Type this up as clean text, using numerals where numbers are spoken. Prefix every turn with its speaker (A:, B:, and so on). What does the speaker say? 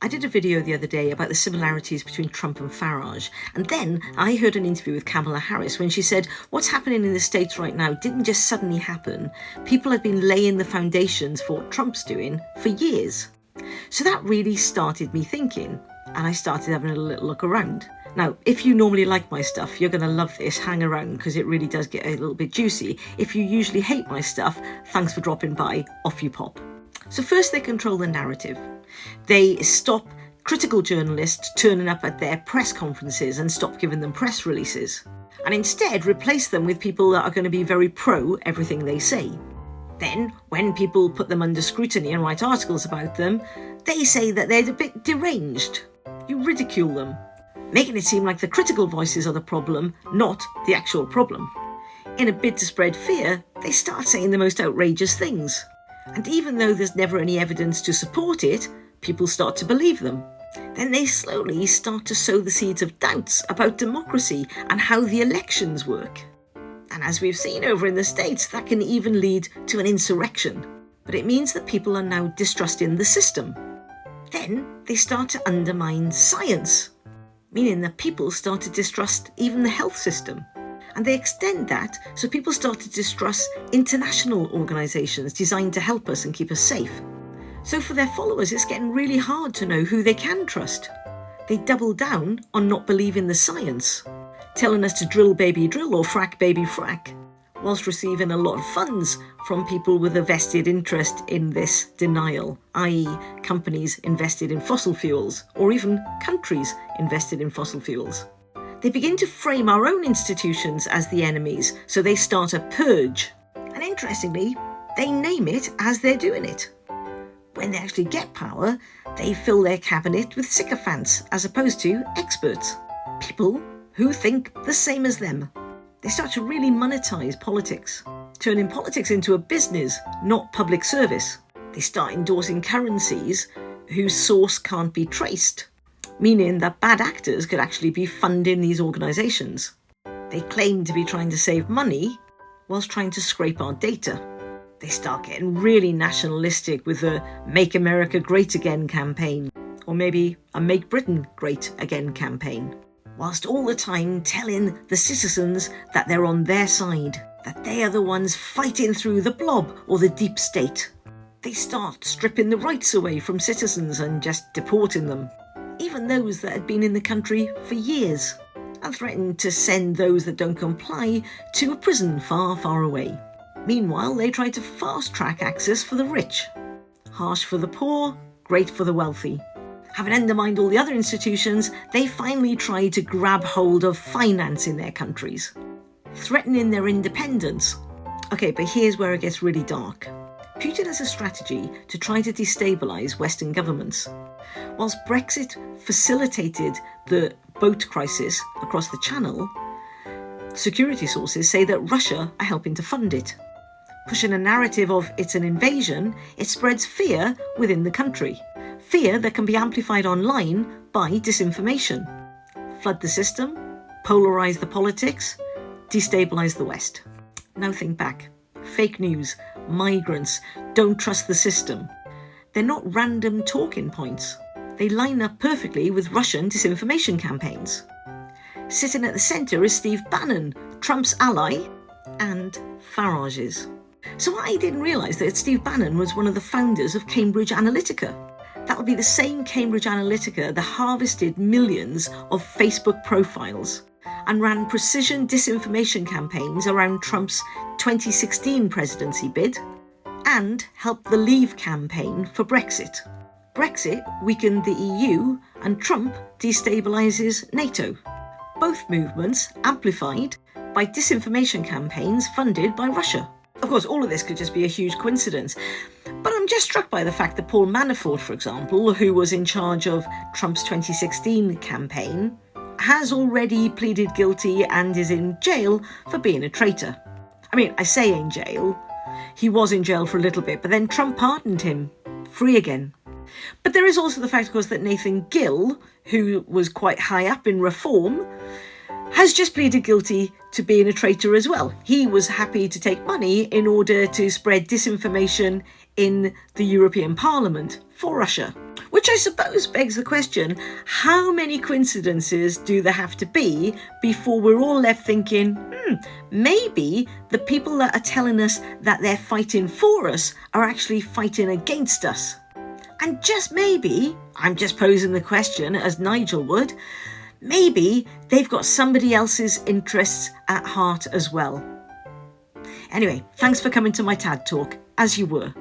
A: I did a video the other day about the similarities between Trump and Farage, and then I heard an interview with Kamala Harris when she said what's happening in the States right now didn't just suddenly happen. People had been laying the foundations for what Trump's doing for years. So that really started me thinking, and I started having a little look around. Now, if you normally like my stuff, you're going to love this. Hang around because it really does get a little bit juicy. If you usually hate my stuff, thanks for dropping by. Off you pop. So first, they control the narrative. They stop critical journalists turning up at their press conferences and stop giving them press releases, and instead replace them with people that are going to be very pro everything they say. Then, when people put them under scrutiny and write articles about them, they say that they're a bit deranged. You ridicule them, making it seem like the critical voices are the problem, not the actual problem. In a bid to spread fear, they start saying the most outrageous things. And even though there's never any evidence to support it, people start to believe them. Then they slowly start to sow the seeds of doubts about democracy and how the elections work. And as we've seen over in the States, that can even lead to an insurrection. But it means that people are now distrusting the system. Then they start to undermine science, meaning that people start to distrust even the health system. And they extend that so people start to distrust international organisations designed to help us and keep us safe. So for their followers, it's getting really hard to know who they can trust. They double down on not believing the science, telling us to drill baby drill or frack baby frack, whilst receiving a lot of funds from people with a vested interest in this denial, i.e. companies invested in fossil fuels, or even countries invested in fossil fuels. They begin to frame our own institutions as the enemies, so they start a purge. And interestingly, they name it as they're doing it. When they actually get power, they fill their cabinet with sycophants as opposed to experts, people who think the same as them. They start to really monetize politics, turning politics into a business, not public service. They start endorsing currencies whose source can't be traced, meaning that bad actors could actually be funding these organisations. They claim to be trying to save money whilst trying to scrape our data. They start getting really nationalistic with a Make America Great Again campaign, or maybe a Make Britain Great Again campaign, whilst all the time telling the citizens that they're on their side, that they are the ones fighting through the blob or the deep state. They start stripping the rights away from citizens and just deporting them, even those that had been in the country for years, and threaten to send those that don't comply to a prison far, far away. Meanwhile, they try to fast-track access for the rich. Harsh for the poor, great for the wealthy. Having undermined all the other institutions, they finally try to grab hold of finance in their countries, threatening their independence. Okay, but here's where it gets really dark. Putin has a strategy to try to destabilise Western governments. Whilst Brexit facilitated the boat crisis across the Channel, security sources say that Russia are helping to fund it. Pushing a narrative of it's an invasion, it spreads fear within the country. Fear that can be amplified online by disinformation. Flood the system, polarise the politics, destabilise the West. Now think back. Fake news, migrants, don't trust the system. They're not random talking points. They line up perfectly with Russian disinformation campaigns. Sitting at the centre is Steve Bannon, Trump's ally, and Farage's. So I didn't realise that Steve Bannon was one of the founders of Cambridge Analytica. That'll be the same Cambridge Analytica that harvested millions of Facebook profiles and ran precision disinformation campaigns around Trump's 2016 presidency bid and helped the Leave campaign for Brexit. Brexit weakened the EU and Trump destabilises NATO. Both movements amplified by disinformation campaigns funded by Russia. Of course, all of this could just be a huge coincidence, but I'm just struck by the fact that Paul Manafort, for example, who was in charge of Trump's 2016 campaign, has already pleaded guilty and is in jail for being a traitor. I mean, I say in jail. He was in jail for a little bit, but then Trump pardoned him, free again. But there is also the fact, of course, that Nathan Gill, who was quite high up in reform, has just pleaded guilty to being a traitor as well. He was happy to take money in order to spread disinformation in the European Parliament, for Russia. Which I suppose begs the question, how many coincidences do there have to be before we're all left thinking, maybe the people that are telling us that they're fighting for us are actually fighting against us? And just maybe, I'm just posing the question as Nigel would, maybe they've got somebody else's interests at heart as well. Anyway, thanks for coming to my TED Talk, as you were.